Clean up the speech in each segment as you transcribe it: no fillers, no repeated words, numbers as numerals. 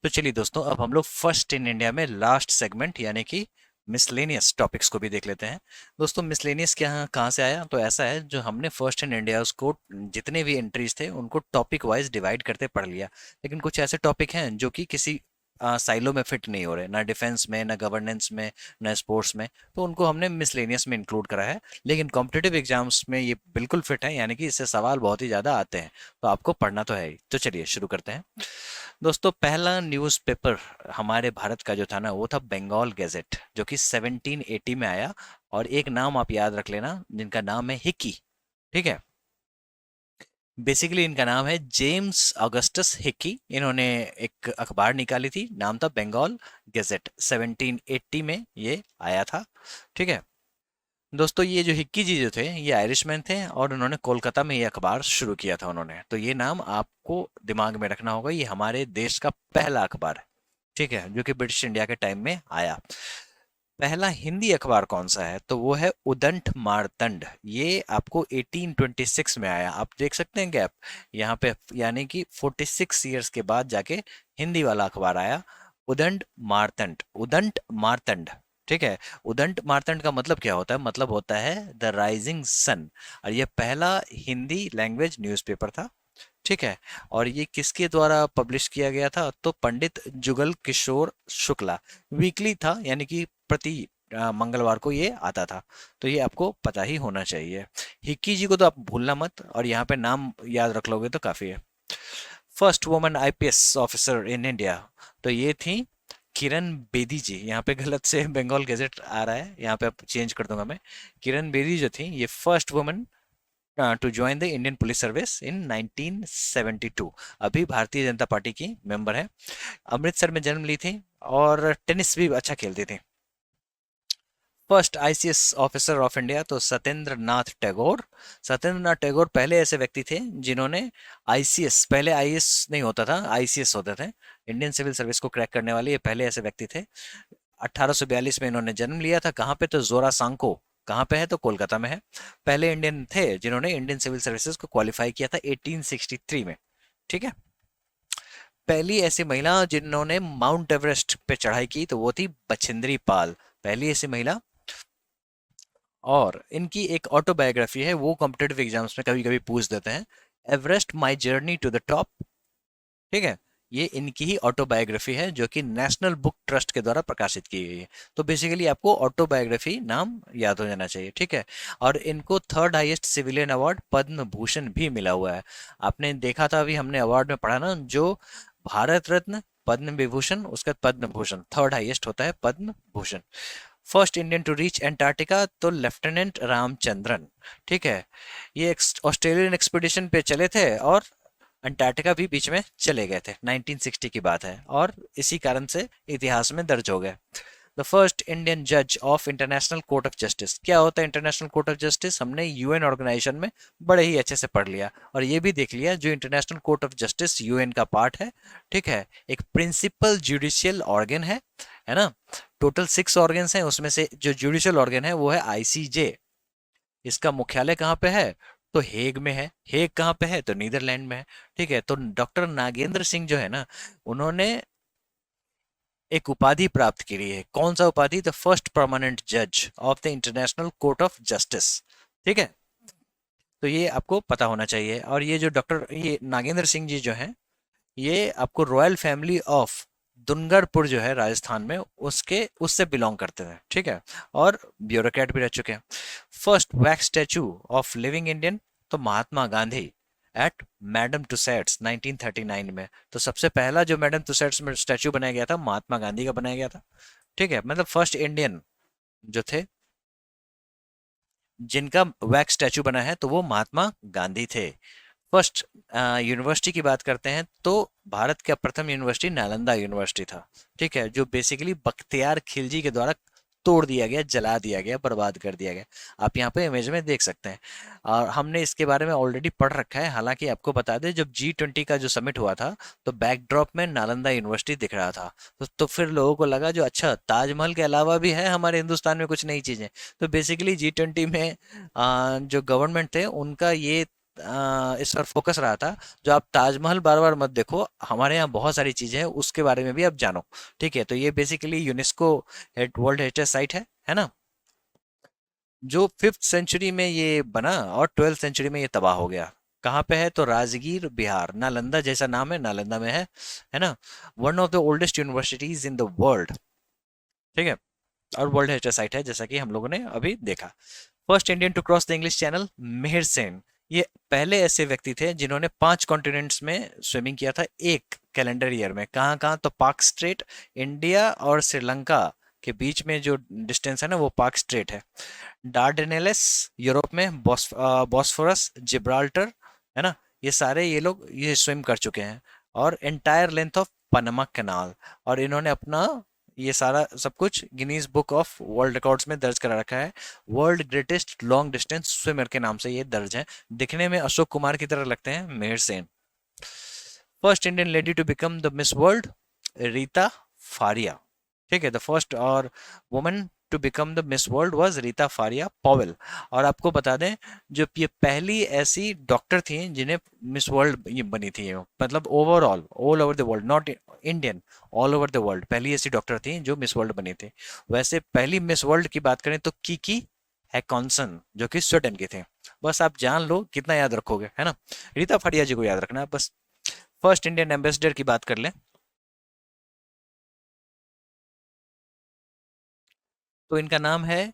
तो चलिए दोस्तों, अब हम लोग फर्स्ट इन इंडिया में लास्ट सेगमेंट यानी कि मिसलेनियस टॉपिक्स को भी देख लेते हैं। दोस्तों, मिसलेनियस क्या कहाँ से आया? तो ऐसा है, जो हमने फर्स्ट इन इंडिया उसको जितने भी एंट्रीज थे उनको टॉपिक वाइज डिवाइड करते पढ़ लिया। लेकिन कुछ ऐसे टॉपिक हैं जो कि किसी साइलो में फिट नहीं हो रहे, ना डिफेंस में, ना गवर्नेंस में, ना स्पोर्ट्स में। तो उनको हमने मिसलेनियस में इंक्लूड करा है। लेकिन कॉम्पिटिटिव एग्जाम्स में ये बिल्कुल फिट है, यानी कि इससे सवाल बहुत ही ज़्यादा आते हैं। तो आपको पढ़ना तो है ही। तो चलिए शुरू करते हैं। दोस्तों, पहला न्यूज़पेपर हमारे भारत का जो था ना, वो था बंगाल गैजेट, जो कि 1780 में आया। और एक नाम आप याद रख लेना, जिनका नाम है हिक्की। ठीक है। बेसिकली इनका नाम है जेम्स ऑगस्टस हिक्की। इन्होंने एक अखबार निकाली थी, नाम था बंगाल गैजेट। 1780 में ये आया था। ठीक है। दोस्तों, ये जो हिक्की जी जो थे, ये आयरिशमैन थे और उन्होंने कोलकाता में ये अखबार शुरू किया था उन्होंने। तो ये नाम आपको दिमाग में रखना होगा, ये हमारे देश का पहला अखबार है। ठीक है, जो कि ब्रिटिश इंडिया के टाइम में आया। पहला हिंदी अखबार कौन सा है? तो वो है उदंत मार्तंड। ये आपको 1826 में आया। आप देख सकते हैं गैप यहाँ पे, यानी कि 46 ईयर्स के बाद जाके हिंदी वाला अखबार आया। उदंत मार्तंड, उदंत मार्तंड। ठीक है। उदंत मार्तंड का मतलब क्या होता है? मतलब होता है द राइजिंग सन। और ये पहला हिंदी लैंग्वेज न्यूज़पेपर था। ठीक है। और ये किसके द्वारा पब्लिश किया गया था? तो पंडित जुगल किशोर शुक्ला। वीकली था, यानी कि प्रति मंगलवार को ये आता था। तो ये आपको पता ही होना चाहिए। हिक्की जी को तो आप भूलना मत, और यहाँ पे नाम याद रख लोगे तो काफी है। First woman IPS officer in India, तो ये थी किरण बेदी जी। यहाँ पे गलत से बंगाल गैजेट आ रहा है, यहाँ पे आप चेंज कर दूंगा मैं। किरण बेदी जो थी, ये first woman to join the Indian police service in 1972। अभी भारतीय जनता पार्टी की मेंबर है। अमृतसर में जन्म ली थी और टेनिस भी अच्छा खेलती थी। First ICS officer of India, तो सत्येंद्र नाथ टैगोर। सत्येंद्र नाथ टैगोर पहले ऐसे व्यक्ति थे जिन्होंने आईसीएस, पहले आईएएस नहीं होता था, आईसीएस होते थे, इंडियन सिविल सर्विस को क्रैक करने वाले ये पहले ऐसे व्यक्ति थे। 1842 में इन्होंने जन्म लिया था। कहाँ पे? तो जोरा सांको। कहाँ पे है? तो कोलकाता में है। पहले इंडियन थे जिन्होंने इंडियन सिविल सर्विसेज को क्वालिफाई किया था 1863 में। ठीक है। पहली ऐसी महिला जिन्होंने माउंट एवरेस्ट पे चढ़ाई की, तो वो थी बछेंद्री पाल। पहली ऐसी महिला। और इनकी एक ऑटोबायोग्राफी है, वो कॉम्पिटेटिव एग्जाम्स में कभी कभी पूछ देते हैं। Everest my journey to the top. ठीक है। ये इनकी ही ऑटोबायोग्राफी है, जो कि नेशनल बुक ट्रस्ट के द्वारा प्रकाशित की गई है। तो बेसिकली आपको ऑटोबायोग्राफी नाम याद हो जाना चाहिए। ठीक है। और इनको third highest civilian award Padma Bhushan भी मिला हुआ है। आपने देखा था, अभी हमने अवार्ड में पढ़ा ना, जो भारत रत्न, पद्म विभूषण, उसका पद्म भूषण थर्ड हाईएस्ट होता है, Padma Bhushan. First Indian to reach Antarctica, तो लेफ्टिनेंट रामचंद्रन। ठीक है। ये ऑस्ट्रेलियन एक्सपीडिशन पे चले थे और अंटार्कटिका भी बीच में चले गए थे। 1960 की बात है, और इसी कारण से इतिहास में दर्ज हो गए। द फर्स्ट इंडियन जज of international court of justice. क्या होता है इंटरनेशनल कोर्ट ऑफ जस्टिस? हमने यूएन ऑर्गेनाइजेशन में बड़े ही अच्छे से पढ़ लिया, और ये भी देख लिया, जो international court of justice UN का पार्ट है। ठीक है। एक प्रिंसिपल जुडिशियल ऑर्गन है ना। टोटल 6 ऑर्गन्स हैं, उसमें से जो जुडिशियल ऑर्गन है वो है आईसीजे। इसका मुख्यालय कहाँ पे है? तो हेग में है। हेग कहाँ पे है? तो नीदरलैंड में है। ठीक है। तो डॉक्टर नागेंद्र सिंह जो है ना, उन्होंने एक उपाधि प्राप्त की है। कौन सा उपाधि? द फर्स्ट परमानेंट जज of the international court of justice. ठीक है। तो ये आपको पता होना चाहिए। और ये जो डॉक्टर ये नागेंद्र सिंह जी जो हैं, ये आपको रॉयल फैमिली ऑफ दुनगरपुर जो है राजस्थान में, उसके उससे बिलोंग करते थे। ठीक है। और ब्यूरोक्रेट भी रह चुके हैं। First wax statue of living Indian, तो महात्मा गांधी एट मैडम टुसैड्स 1939 में। तो सबसे पहला जो मैडम टुसैड्स में स्टैचू बनाया गया था, महात्मा गांधी का बनाया गया था। ठीक है। मतलब फर्स्ट इंडियन जो थे जिनका वैक्स स्टैचू बना है, तो वो महात्मा गांधी थे। फर्स्ट यूनिवर्सिटी की बात करते हैं, तो भारत का प्रथम यूनिवर्सिटी नालंदा यूनिवर्सिटी था। ठीक है। जो बेसिकली बख्तियार खिलजी के द्वारा तोड़ दिया गया, जला दिया गया, बर्बाद कर दिया गया। आप यहाँ पे इमेज में देख सकते हैं। और हमने इसके बारे में ऑलरेडी पढ़ रखा है। हालांकि आपको बता दें, जब G20 का जो समिट हुआ था, तो बैकड्रॉप में नालंदा यूनिवर्सिटी दिख रहा था। तो फिर लोगों को लगा, जो अच्छा, ताजमहल के अलावा भी है हमारे हिंदुस्तान में कुछ नई चीजें। तो बेसिकली G20 में जो गवर्नमेंट थे, उनका ये इस पर फोकस रहा था, जो आप ताजमहल बार बार मत देखो, हमारे यहाँ बहुत सारी चीजें हैं उसके बारे में भी आप जानो। ठीक है, तो ये basically UNESCO world heritage site है ना, जो 5th सेंचुरी में ये बना और 12th सेंचुरी में ये तबाह हो गया। कहाँ पे है? तो राजगीर बिहार, नालंदा जैसा नाम है, नालंदा में है ना। One of the oldest universities in the world. ठीक है, और वर्ल्ड हेरिटेज साइट है, जैसा कि हम लोगों ने अभी देखा। First Indian to cross the English Channel, Mihir Sen. ये पहले ऐसे व्यक्ति थे जिन्होंने 5 कॉन्टिनेंट्स में स्विमिंग किया था एक कैलेंडर ईयर में। कहाँ कहाँ? तो पाक स्ट्रेट, इंडिया और श्रीलंका के बीच में जो डिस्टेंस है ना, वो पाक स्ट्रेट है। डार्डेनेलेस यूरोप में, बॉस्फोरस, जिब्राल्टर, है ना, ये सारे ये लोग ये स्विम कर चुके हैं। और entire length of Panama canal. और इन्होंने अपना ये सारा सब कुछ Guinness book of world records में दर्ज करा रखा है। World greatest long distance swimmer के नाम से ये दर्ज है। दिखने में अशोक कुमार की तरह लगते हैं Mihir Sen. First Indian lady to become the Miss World, Reita Faria. ठीक है, द फर्स्ट और woman to become the Miss World was Reita Faria Powell. और आपको बता दें, जो ये पहली ऐसी डॉक्टर थी जिन्हें मिस वर्ल्ड ये बनी थी, ये मतलब overall all over the world, not Indian, all over the world पहली ऐसी डॉक्टर थी जो मिस वर्ल्ड बनी थी। वैसे पहली मिस वर्ल्ड की बात करें तो कीकी हैकॉन्सन, जो कि स्वीडन की थी। बस आप जान लो, कितना याद रखोगे, है ना। रीता फारिया जी को याद रखना बस। फर्स्ट इंडियन एम्बेसडर की बात कर लें तो इनका नाम है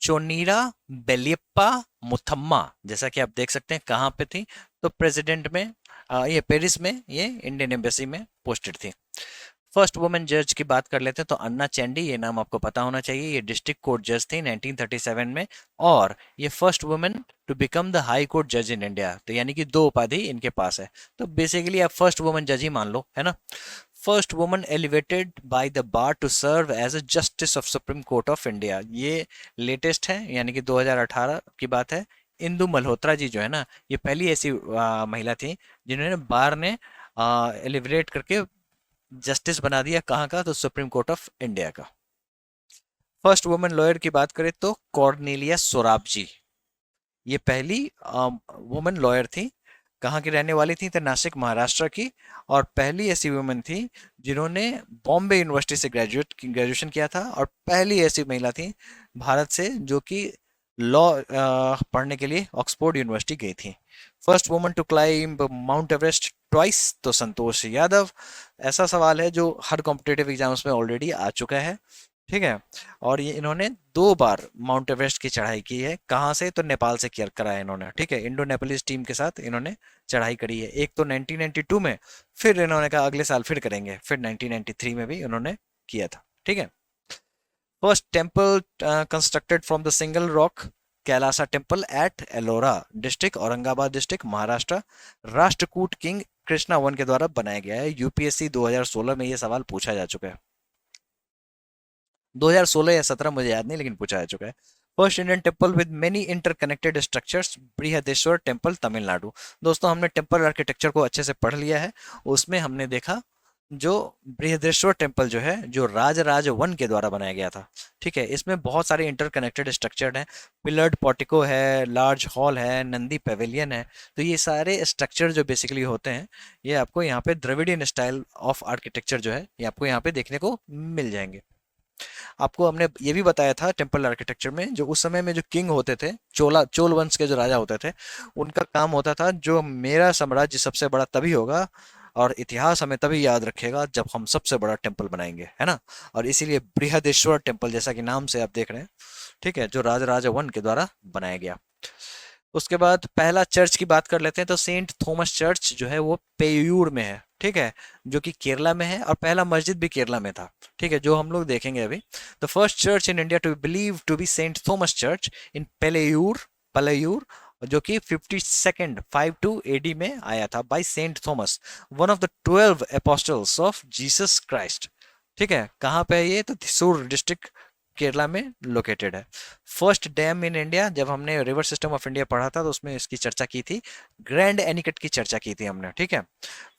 चोनीरा बेलियप्पा मुथम्मा। जैसा कि आप देख सकते हैं कहाँ पे थी, तो प्रेसिडेंट में, ये पेरिस में, ये इंडियन एम्बेसी में पोस्टेड थी। फर्स्ट वुमेन जज की बात कर लेते हैं तो अन्ना चैंडी, ये नाम आपको पता होना चाहिए। ये डिस्ट्रिक्ट कोर्ट जज थी 1937 में। और ये first women to become the high court जज इन इंडिया, तो यानी कि 2 उपाधि इनके पास है। तो बेसिकली आप फर्स्ट वुमेन जज ही मान लो, है ना। First woman elevated by the bar to serve as a justice of supreme court of India, ये लेटेस्ट है, यानी कि 2018 की बात है। इंदु मल्होत्रा जी जो है ना, ये पहली ऐसी महिला थी जिन्होंने बार ने एलिवेट करके जस्टिस बना दिया। कहाँ का? तो सुप्रीम कोर्ट ऑफ इंडिया का। फर्स्ट वुमेन लॉयर की बात करें तो कॉर्नेलिया सोराब जी, ये पहली वुमेन लॉयर थी। कहाँ की रहने वाली थी? तो नासिक, महाराष्ट्र की। और पहली ऐसी वुमेन थी जिन्होंने बॉम्बे यूनिवर्सिटी से ग्रेजुएशन किया था, और पहली ऐसी महिला थी भारत से जो कि लॉ पढ़ने के लिए ऑक्सफोर्ड यूनिवर्सिटी गई थी। First woman to climb mount Everest twice, तो संतोष यादव। ऐसा सवाल है जो हर कॉम्पिटेटिव एग्जाम्स में ऑलरेडी आ चुका है। ठीक है, और ये इन्होंने 2 बार माउंट एवरेस्ट की चढ़ाई की है। कहाँ से? तो नेपाल से किया करा है इन्होंने। ठीक है, इंडो नेपालीज टीम के साथ इन्होंने चढ़ाई करी है। एक तो 1992 में, फिर इन्होंने कहा अगले साल फिर करेंगे, फिर 1993 में भी इन्होंने किया था। ठीक है, first temple constructed from the single rock, Kailasa temple at Ellora district, Aurangabad district, Maharashtra. Rashtrakuta king Krishna one के द्वारा बनाया गया है। यूपीएससी 2016 में ये सवाल पूछा जा चुका है। 2016 या 17 मुझे याद नहीं, लेकिन पूछा जा चुका है। First Indian temple with many interconnected structures, Brihadeeswara temple, Tamil Nadu. दोस्तों, हमने टेम्पल आर्किटेक्चर को अच्छे से पढ़ लिया है। उसमें हमने देखा जो बृहदेश्वर टेम्पल जो है, जो राजराज वन के द्वारा बनाया गया था। ठीक है, इसमें बहुत सारे इंटरकनेक्टेड स्ट्रक्चर हैं। पिलर्ड पोर्टिको है, लार्ज हॉल है, नंदी पेविलियन है। तो ये सारे स्ट्रक्चर जो बेसिकली होते हैं, ये आपको यहाँ पे द्रविडियन स्टाइल ऑफ आर्किटेक्चर जो है, ये आपको यहाँ पे देखने को मिल जाएंगे। आपको हमने ये भी बताया था टेम्पल आर्किटेक्चर में, जो उस समय में जो किंग होते थे, चोल वंश के जो राजा होते थे, उनका काम होता था जो मेरा साम्राज्य सबसे बड़ा तभी होगा और इतिहास हमें तभी याद रखेगा जब हम सबसे बड़ा टेम्पल बनाएंगे, है ना। और इसीलिए बृहदेश्वर टेम्पल, जैसा कि नाम से आप देख रहे हैं, ठीक है, जो राजराजा वन के द्वारा बनाया गया। उसके बाद पहला चर्च की बात कर लेते हैं तो सेंट थॉमस चर्च जो है वो पेयूर में है। ठीक है, जो कि केरला में है, और पहला मस्जिद भी केरला में था। ठीक है, जो हम लोग देखेंगे अभी। The first church in India to believe to be Saint Thomas church in Palayur, Palayur, जो कि 52 एडी में आया था by Saint Thomas, one of the 12 apostles of Jesus Christ. ठीक है, कहाँ पे है ये? तो थिसूर डिस्ट्रिक्ट, केरला में लोकेटेड है। फर्स्ट डैम इन इंडिया, जब हमने रिवर सिस्टम ऑफ इंडिया पढ़ा था तो उसमें इसकी चर्चा की थी, ग्रैंड एनिकट की चर्चा की थी हमने। ठीक है,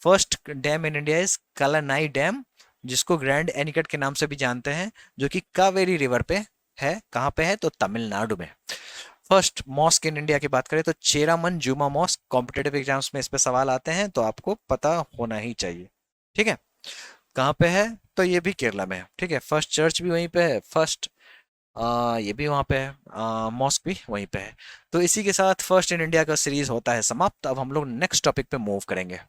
first dam in India is Kallanai dam, जिसको ग्रैंड एनिकट के नाम से भी जानते हैं, जो कि कावेरी रिवर पे है। कहाँ पे है? तो तमिलनाडु में। फर्स्ट मॉस्क इन इंडिया की बात करें तो चेरामन जुमा मॉस्क, कॉम्पिटेटिव एग्जाम्स में इस पे सवाल आते हैं तो आपको पता होना ही चाहिए। ठीक है, कहाँ पे है? तो ये भी केरला में है। ठीक है, फर्स्ट चर्च भी वहीं पे है, फर्स्ट ये भी वहाँ पे है, मॉस्क भी वहीं पे है। तो इसी के साथ फर्स्ट इन इंडिया का सीरीज होता है समाप्त। अब हम लोग नेक्स्ट टॉपिक पे मूव करेंगे।